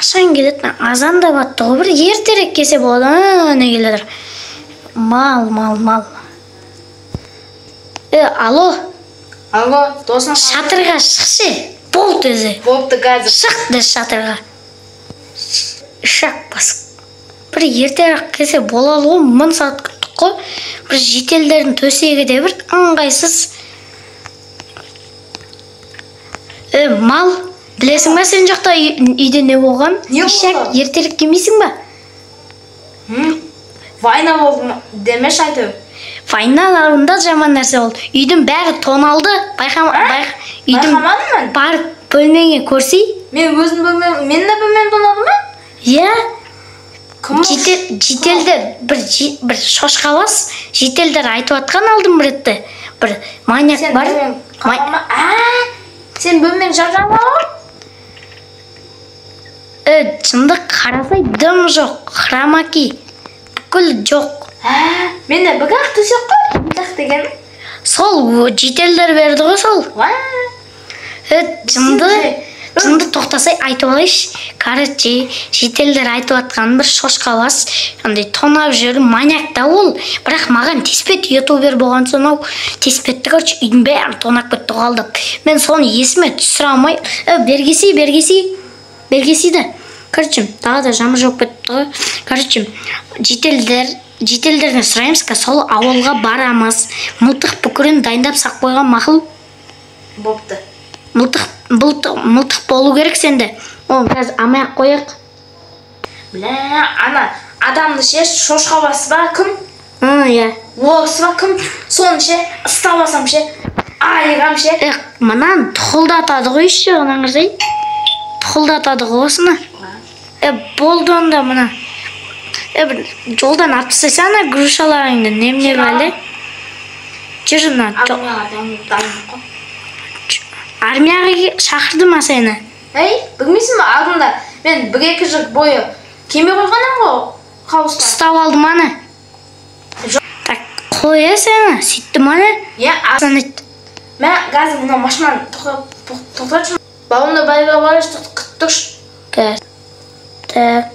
Қашан келетін азан да батты ғой, бір ертерек келсе болады. Не келедір? Мал. Алло, досың шатырға шықшы. Болды өзі. Болыпты қазір. Шықты шатырға. Шақ басып. Бір ертерек келсе болады ғой, 1000 сағат күттік қой. Бір жетелдердің төсегі де бір ыңғайсыз. Мал, білесің бе сен жақта үйде не болған? Не болды? Ишак ертерек келмейсің ба? Вайна болды демеш айтып. Вайналарында жаман нәрсе болды. Үйдің бәрі тоналды. Байқамадым. Барып бөлмеңе көрсей? Мен өзім бөлмем, мен де бөлмем тоналды ма? Иә. Жетелдер бір шошқалас. Жетелдер айтып атқан алдым бір ретті. Бір маньяк бар. Сен бөлмең жап-жапа ғой? Шындық қарасай дым жоқ, храмаки. Бүкіл жоқ. Менде бұғақ төсек қой? Бұғақ деген? Сол жетелдер берді ғой сол. Шынды тоқтасай айтып алайшы. Короче, жетелдер айтып атқан бір шошқалас. Тонап жүрген маньяк та ол. Бірақ маған теспет ютубер болған сонау. Теспетті көрші үйдің бәрін тонап кетті қалды. Мен соны есіме түсіре алмай. Бергесі де. Короче, тағы да жамыр жоқ кетті ғой. Короче, жетелдерден сұраймыз ка, сол ауылға барамыз. Мылтық бүкірін дайындап сақ қойған мақыл. Бопты. Мылтық болу керек сенде. Оны қазір амаяқ қояқ. Ана адамды ше шошқа басы ба кім? Иә. Осы ба кім? Соны ше ұстамасам ше айығам ше. Мынаны тұқылдатады ғой ше, онан қырзай. Тұқылдатады ғой осыны. Болды онда мына. Бір жолдан атпысайсана грушаларыңды немне бәлі. Жүріна. Армияға шақырды ма сені? Білмейсің ба, алдында мен 1-2 жыл бойы кеме қойғаным ғой қауысқа. Ұстап алдым аны. Так, қоя сені, сөйтті маны? Асан етті. Мен қазір мұна машинаны тоқтатшым. Бауымда байға барыш, күттікш. Так,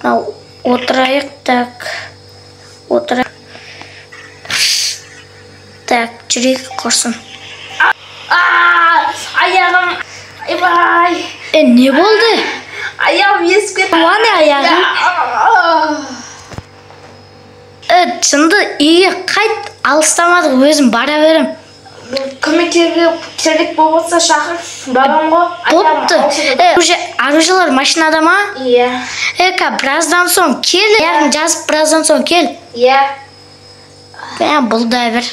отырайық, так. Так, жүрек құрсын. Аяғым, айбай. Не болды? Аяғым есіп кетті. Уаны аяғым? Шынды үйге қайт, алыстамадық, өзім бара берем. Көмектерге керек болса шақыр, бабам ғой. Бопты. Аружылар машинада ма? Иә. Біраздан соң кел. Аяғын жазып біраздан соң кел. Иә. Бұл да бір.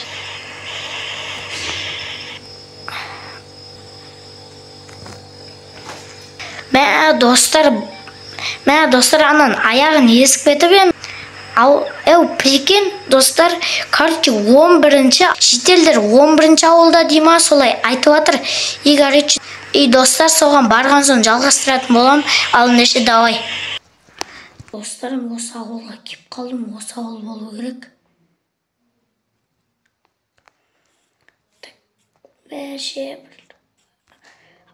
Мә достар анан аяғын есіп кетіп ен. Прикин, достар, короче, 11-ші, жетелдер 11-ші ауылда дейма, солай айтып атыр. И достар, соған барған соң жалғастыратын болам, ал неше давай. Достарым, осы ауылға кеп қалдым, осы ауыл болу керек. Бәше,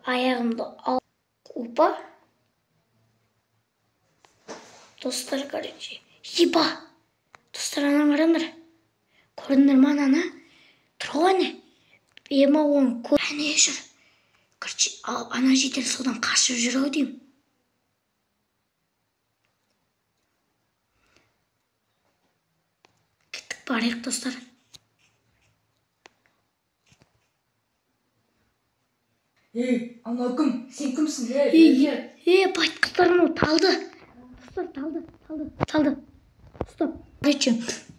аяғымды ал. Опа. Достар, короче. Еба! Достар, анан қарандар. Көрдіңдер ма ананы? Тұрғаны. Ема оны көріне жүр. Короче, ана жетел содан қашып жүр дейм. Кеттік барайық, достар. Ана кім? Сен кімсің? Байтқыздарым талды. Талды. Стоп.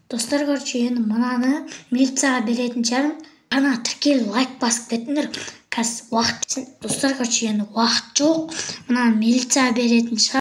Достар, короче, енді мынаны милицияға беретін жарым. Ана тіркел лайк басып кетіңдер. Қазір уақыт. Достар, короче, енді уақыт жоқ. Мынаны милицияға беретін шығар.